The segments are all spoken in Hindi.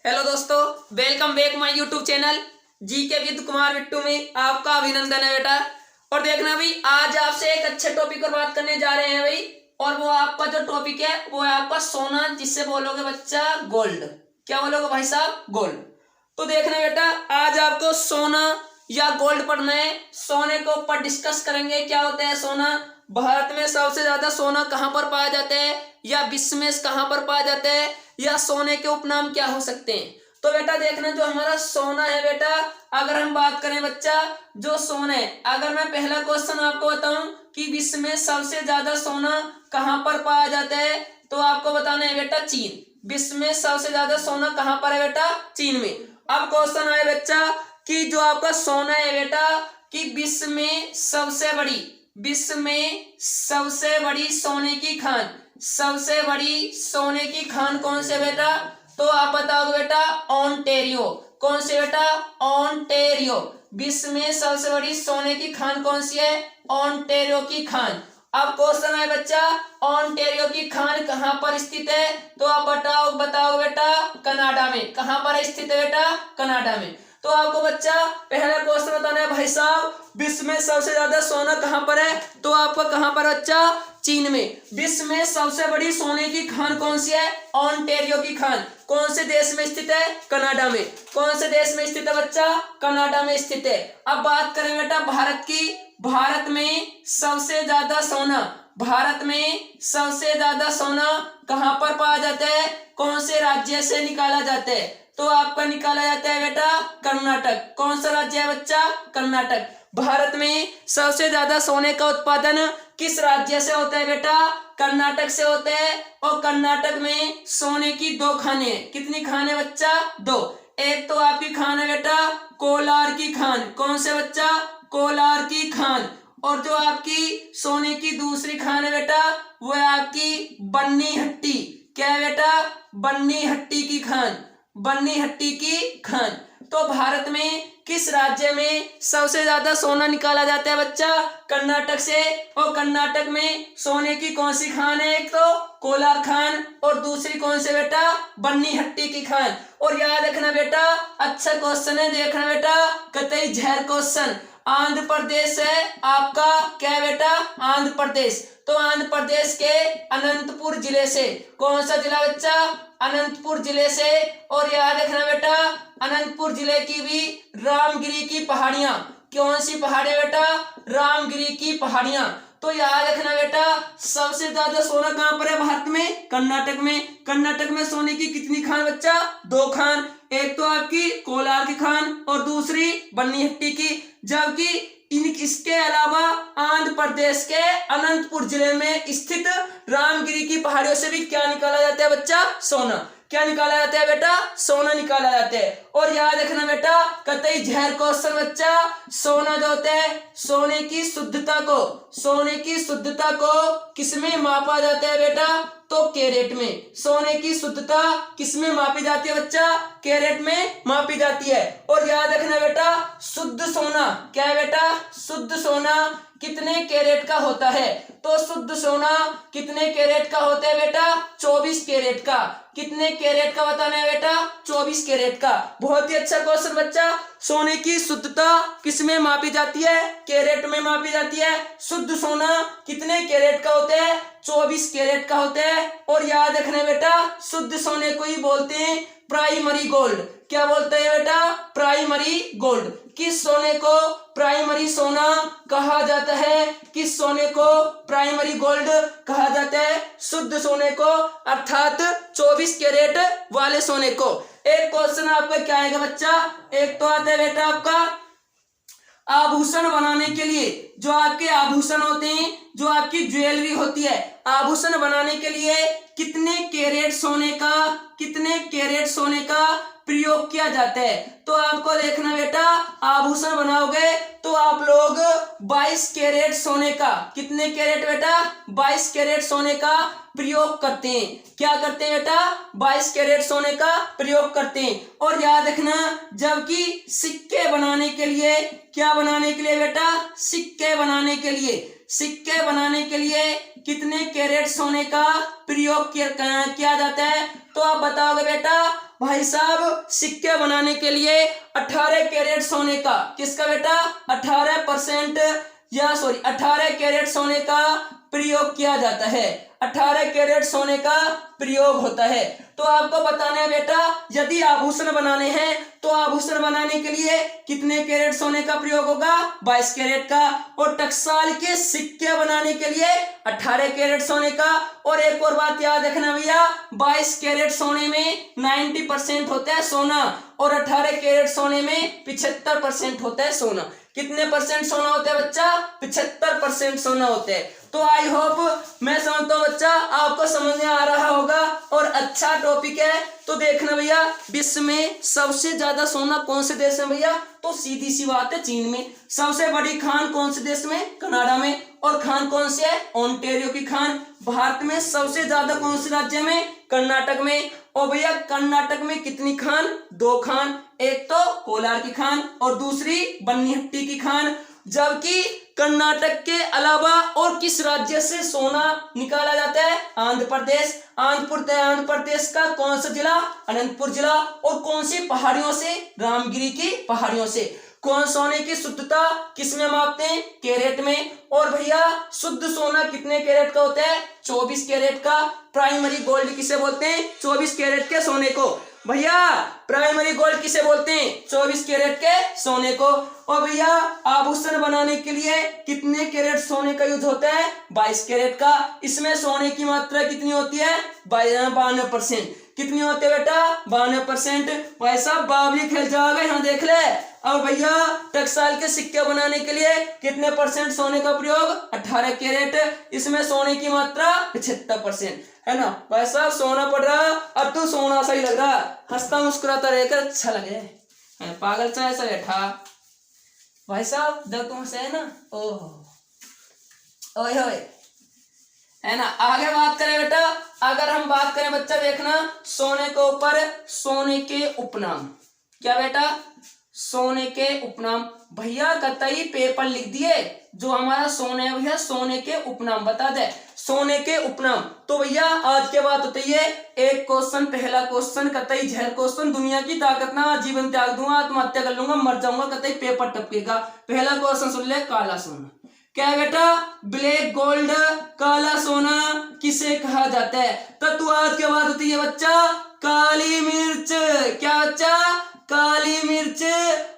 हेलो दोस्तों, welcome back my YouTube channel GK with Kumar Bittu में आपका अभिनंदन है बेटा। और देखना भाई, आज आपसे एक अच्छे टॉपिक पर बात करने जा रहे हैं भाई। और वो आपका जो टॉपिक है वो है आपका सोना, जिससे बोलोगे बच्चा गोल्ड। क्या बोलोगे भाई साहब? गोल्ड। तो देखना बेटा, आज आपको सोना या गोल्ड पढ़ना है। सोने के ऊपर डिस्कस करेंगे, क्या होता है सोना, भारत में सबसे ज्यादा सोना कहाँ पर पाया जाता है, या विश्व में कहाँ पर पाया जाता है, या सोने के उपनाम क्या हो सकते हैं। तो बेटा देखना, जो हमारा सोना है बेटा, अगर हम बात करें बच्चा, जो सोना है, अगर मैं पहला क्वेश्चन आपको बताऊं कि विश्व में सबसे ज्यादा सोना कहाँ पर पाया जाता है, तो आपको बताना है बेटा चीन। विश्व में सबसे ज्यादा सोना कहाँ पर है बेटा? चीन में। अब क्वेश्चन आए बच्चा कि जो आपका सोना है बेटा, कि विश्व में सबसे बड़ी सोने की खान, सबसे बड़ी सोने की खान कौन से बेटा? तो आप बताओगे बेटा ओंटारियो। कौन से बेटा? ओंटारियो। विश्व में सबसे बड़ी सोने की खान कौन सी है? ओंटारियो की खान। अब क्वेश्चन है बच्चा, ओंटारियो की खान कहाँ पर स्थित है? तो आप बताओ बेटा कनाडा में। कहाँ पर स्थित है बेटा? कनाडा में। तो आपको बच्चा पहला क्वेश्चन बताना है भाई साहब, विश्व में सबसे ज्यादा सोना कहाँ पर है? तो आपको कहाँ पर बच्चा? चीन में। विश्व में सबसे बड़ी सोने की खान कौन सी है? ओंटारियो की खान। कौन से देश में स्थित है? कनाडा में। कौन से देश में स्थित है बच्चा? कनाडा में स्थित है। अब बात करें बेटा भारत की। भारत में सबसे ज्यादा सोना कहाँ पर पाया जाता है? कौन से राज्य से निकाला जाता है? तो आपका निकाला जाता है बेटा कर्नाटक। कौन सा राज्य है बच्चा? कर्नाटक। भारत में सबसे ज्यादा सोने का उत्पादन किस राज्य से होता है बेटा? कर्नाटक से होता है। और कर्नाटक में सोने की 2 खानें हैं। कितनी खान है बच्चा? 2। एक तो आपकी खान है बेटा कोलार की खान। कौन से बच्चा? कोलार की खान। और जो आपकी सोने की दूसरी खान है बेटा, वो है आपकी बन्नी हट्टी। क्या है बेटा? बन्नी हट्टी की खान। तो भारत में किस राज्य में सबसे ज्यादा सोना निकाला जाता है बच्चा? कर्नाटक से। और कर्नाटक में सोने की कौन सी खान है? एक तो कोलार खान, और दूसरी कौन से बेटा? बन्नी हट्टी की खान। और याद रखना बेटा, अच्छा क्वेश्चन है, देखना बेटा कतई जहर क्वेश्चन। आंध्र प्रदेश है आपका, क्या है बेटा? आंध्र प्रदेश। तो आंध्र प्रदेश के अनंतपुर जिले से। कौन सा जिला बच्चा? अनंतपुर जिले से। और याद रखना बेटा, अनंतपुर जिले की भी रामगिरी की पहाड़ियां। कौन सी पहाड़ियां बेटा? रामगिरी की पहाड़ियां। तो याद रखना बेटा, सबसे ज्यादा सोना कहां पर है भारत में? कर्नाटक में। कर्नाटक में सोने की कितनी खान बच्चा? 2 खान। एक तो आपकी कोलार की खान और दूसरी बन्नी हट्टी की। जबकि इसके अलावा आंध्र प्रदेश के अनंतपुर जिले में स्थित रामगिरी की पहाड़ियों से भी क्या निकाला जाता है बच्चा? सोना। क्या निकाला जाता है बेटा? सोना निकाला जाता है। और याद रखना बेटा कतई जहर क्वेश्चन बच्चा, सोना जो होता है, सोने की शुद्धता को किसमें मापा जाता है बेटा? तो कैरेट में। सोने की शुद्धता किसमें मापी जाती है बच्चा? कैरेट में मापी जाती है। और याद रखना बेटा, शुद्ध सोना क्या है बेटा? शुद्ध सोना कितने कैरेट का होता है? तो शुद्ध सोना कितने कैरेट का होता है बेटा? 24 कैरेट का। कितने कैरेट का बताना है बेटा? 24 कैरेट का। बहुत ही अच्छा क्वेश्चन बच्चा। सोने की शुद्धता किसमें मापी जाती है? कैरेट में मापी जाती है। शुद्ध सोना कितने कैरेट का होता है? 24 कैरेट का होता है। और याद रखना बेटा, शुद्ध सोने को ही बोलते हैं प्राइमरी गोल्ड। क्या बोलते हैं बेटा? Primary gold. किस सोने को प्राइमरी सोना कहा जाता है? किस सोने को प्राइमरी गोल्ड कहा जाता है? शुद्ध सोने को, अर्थात 24 कैरेट वाले सोने को। एक क्वेश्चन आपका क्या आएगा बच्चा? एक तो आता है बेटा आपका आभूषण बनाने के लिए, जो आपके आभूषण होते हैं, जो आपकी ज्वेलरी होती है, आभूषण बनाने के लिए कितने कैरेट सोने का प्रयोग किया जाता है? तो आपको देखना बेटा, आभूषण बनाओगे तो आप लोग 22 कैरेट सोने का, कितने कैरेट बेटा? 22 कैरेट सोने का प्रयोग करते हैं। क्या करते हैं बेटा? 22 कैरेट सोने का प्रयोग करते हैं। और याद रखना, जबकि सिक्के बनाने के लिए, क्या बनाने के लिए बेटा? सिक्के बनाने के लिए कितने कैरेट सोने का प्रयोग किया जाता है? तो आप बताओगे बेटा, भाई साहब सिक्के बनाने के लिए 18 कैरेट सोने का, किसका बेटा, 18% 18 कैरेट सोने का प्रयोग किया जाता है, 18 कैरेट सोने का प्रयोग होता है। तो आपको बताना है बेटा, यदि आभूषण बनाने हैं तो आभूषण बनाने के लिए कितने कैरेट सोने का प्रयोग होगा, 22 कैरेट का। और टकसाल के सिक्के बनाने के लिए 18 कैरेट सोने का। और एक और बात याद रखना भैया, 22 कैरेट सोने में 90% होता है सोना और 18 कैरेट सोने में 75% होता है सोना। कितने परसेंट सोना होता है बच्चा, 75% सोना होता है। तो आई होप, मैं समझता हूँ बच्चा आपको समझ में आ रहा होगा और अच्छा टॉपिक है। तो देखना भैया, विश्व में सबसे ज्यादा सोना कौन से देश में भैया, तो सीधी सी बात है चीन में। सबसे बड़ी खान कौन से देश में, कनाडा में। और खान कौन से है, ओंटारियो की खान। भारत में सबसे ज्यादा कौन से राज्य में, कर्नाटक में। और भैया कर्नाटक में कितनी खान, 2 खान, एक तो कोलार की खान और दूसरी बन्नीहट्टी की खान। जबकि कर्नाटक के अलावा और किस राज्य से सोना निकाला जाता है, आंध्र प्रदेश। आंध्र प्रदेश का कौन सा जिला, अनंतपुर जिला। और कौन सी पहाड़ियों से, रामगिरी की पहाड़ियों से। कौन सोने की शुद्धता किस में मापते हैं, कैरेट में। और भैया शुद्ध सोना कितने कैरेट का होता है, 24 कैरेट का। प्राइमरी गोल्ड किसे बोलते हैं, 24 कैरेट के सोने को। भैया प्राइमरी गोल्ड किसे बोलते हैं, 24 कैरेट के सोने को। और भैया आभूषण बनाने के लिए कितने कैरेट सोने का यूज होता है, 22 कैरेट का। इसमें सोने की मात्रा कितनी होती है, 52%। कितनी होती है बेटा, 52%। भाई साहब बावली खेल जाओगे, यहाँ देख ले। और भैया टकसाल के सिक्के बनाने के लिए कितने परसेंट सोने का प्रयोग, 18 कैरेट। इसमें सोने की मात्रा 75%, है ना। भाई साहब सोना पड़ रहा, अब तो सोना सा ही लग रहा, हंसता मुस्कुराता रहकर अच्छा लगे। पागल सा ऐसा बैठा भाई साहब, जब तुम हंसे ना, ओह ओए होए, है ना। आगे बात करें बेटा, अगर हम बात करें बच्चा देखना, सोने के ऊपर सोने के उपनाम। क्या बेटा, सोने के उपनाम। भैया कतई पेपर लिख दिए, जो हमारा सोने है भैया सोने के उपनाम बता दे, सोने के उपनाम। तो भैया आज के बात होती है, एक क्वेश्चन, पहला क्वेश्चन, कतई जहर क्वेश्चन, दुनिया की ताकत ना, जीवन त्याग दूंगा, आत्महत्या कर लूंगा, मर जाऊंगा, कतई पेपर टपकेगा। पहला क्वेश्चन सुन ले, काला सोना। क्या बेटा, ब्लैक गोल्ड, काला सोना किसे कहा जाता है। तो आज के बाद होती है बच्चा, काली मिर्च। क्या बच्चा, काली मिर्च।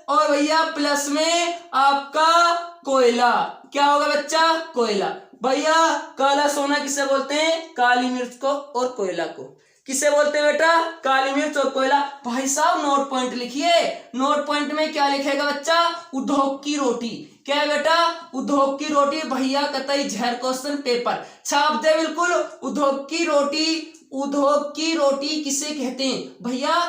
और भैया प्लस में आपका कोयला। क्या होगा बच्चा, कोयला। भैया काला सोना किसे बोलते हैं, काली मिर्च को और कोयला को। किसे बोलते हैं बेटा, काली मिर्च और कोयला। भाई साहब नोट पॉइंट लिखिए, नोट पॉइंट में क्या लिखेगा बच्चा, उद्योग की रोटी। क्या है बेटा, उद्योग की रोटी। भैया कतई जहर क्वेश्चन पेपर छाप दे बिल्कुल। उद्योग की रोटी, उद्योग की रोटी किसे कहते हैं भैया,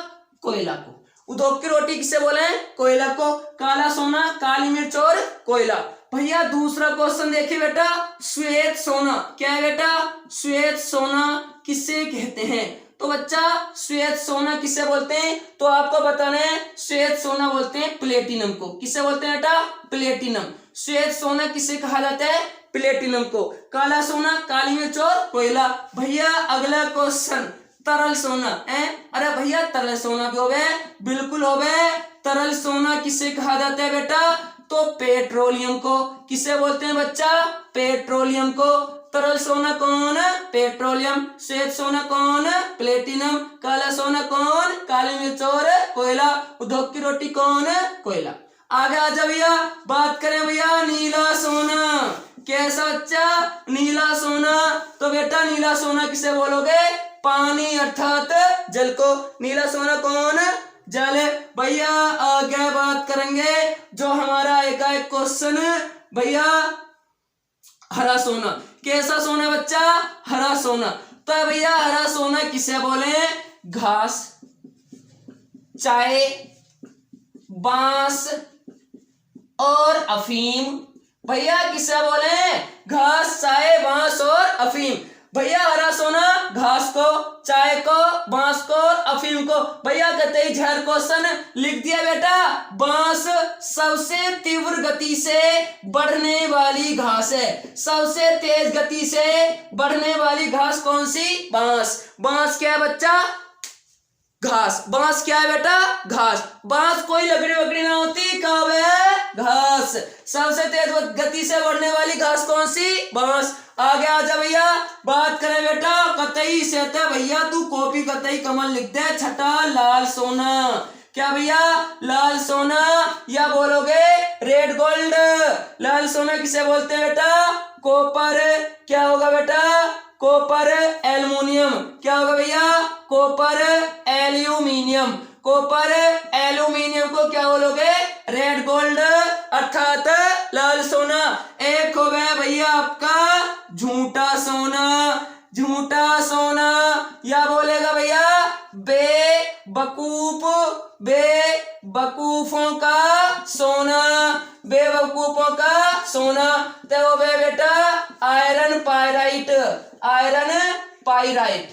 कोयला को। उद्योग की रोटी किसे बोले हैं, कोयला को। काला सोना, काली मिर्च और कोयला। भैया दूसरा क्वेश्चन देखिए बेटा, श्वेत सोना। क्या है बेटा, श्वेत सोना किसे कहते हैं। तो बच्चा श्वेत सोना किसे बोलते हैं, तो आपको बताना है, श्वेत सोना बोलते हैं प्लेटिनम को। किसे बोलते हैं बेटा, प्लेटिनम। श्वेत सोना किसे कहा जाता है, प्लेटिनम को। काला सोना, काली मिर्च और कोयला। भैया अगला क्वेश्चन, तरल सोना है। अरे भैया तरल सोना भी होवे, बिल्कुल होवे। तरल सोना किसे कहा जाता है बेटा, तो पेट्रोलियम को। किसे बोलते हैं बच्चा, पेट्रोलियम को। तरल सोना कौन, पेट्रोलियम। श्वेत सोना कौन, प्लेटिनम। काला सोना कौन, काली मिर्च और कोयला। उद्योग की रोटी कौन, कोयला। आगे आ जा भैया, बात करें भैया नीला सोना। कैसा बच्चा, नीला सोना। तो बेटा नीला सोना किसे बोलोगे, पानी अर्थात जल को। नीला सोना कौन, जल। भैया आगे बात करेंगे जो हमारा एक क्वेश्चन भैया, हरा सोना। कैसा सोना बच्चा, हरा सोना। तो भैया हरा सोना किसे बोले, घास, चाय, बांस और अफीम। भैया किसे बोले, घास, चाय, बांस और अफीम। भैया हरा सोना घास को, चाय को, बांस को, अफीम को। भैया कतई जहर क्वेश्चन लिख दिया बेटा। बांस सबसे तीव्र गति से बढ़ने वाली घास है। सबसे तेज गति से बढ़ने वाली घास कौन सी, बांस। बांस क्या है बच्चा, घास। बांस क्या है बेटा? घास। बांस कोई लकड़ी वकड़ी ना होती, कब है? घास। सबसे तेज गति से बढ़ने वाली घास कौन सी? बांस। आगे आजा भैया, बात करें बेटा कतई से, तो भैया तू कॉपी कतई कमल लिख दे, छठा लाल सोना। क्या भैया? लाल सोना, या बोलोगे रेड गोल्ड। लाल सोना किसे बोलते हैं बेटा? कॉपर। क्या होगा बेटा? Copper aluminium. क्या होगा भैया? Copper aluminium. कॉपर एल्यूमिनियम को क्या बोलोगे? रेड गोल्ड अर्थात लाल सोना। एक हो गया भैया आपका झूठा सोना। झूठा सोना, या बोलेगा भैया बेवकूफ, बेवकूफों का सोना। बेवकूफों का सोना तो बेटा आयरन पायराइट। Iron pyrite.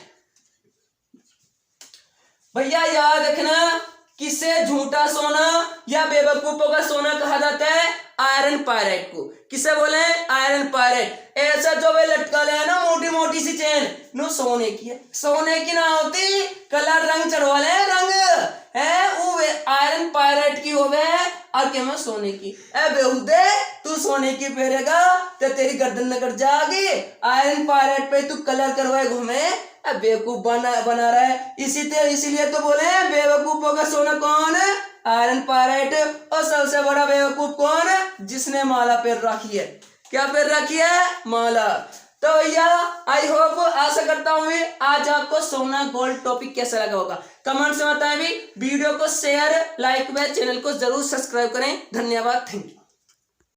भैया याद रखना, किसे झूठा सोना या बेवकूफों का सोना कहा जाता है? आयरन पायराइट को। किसे बोले? Iron pyrite. ऐसा जो वे लटका है ना मोटी मोटी सी चेन, नो सोने की है। सोने की ना होती, कलर रंग चढ़वा ले, रंग है वो आयरन पायराइट की हो गए और क्या मैं सोने की। ए बेहुदे, तू सोने की पहरेगा तो तेरी गर्दन न कट जाएगी। आयरन पायराइट पे तू कलर करवाए घूमे, बेवकूफ बना रहा है। इसीलिए तो बोले बेवकूफों का सोना कौन है? Iron pyrite. और सबसे बड़ा बेवकूफ कौन है? जिसने माला पहन रखी है। क्या पहन रखी है? माला। तो भैया आई होप, आशा करता हूँ आज आपको सोना गोल्ड टॉपिक कैसा लगा होगा। कमेंट्स में बताएं भी। वीडियो को शेयर लाइक व चैनल को जरूर सब्सक्राइब करें। धन्यवाद, थैंक यू।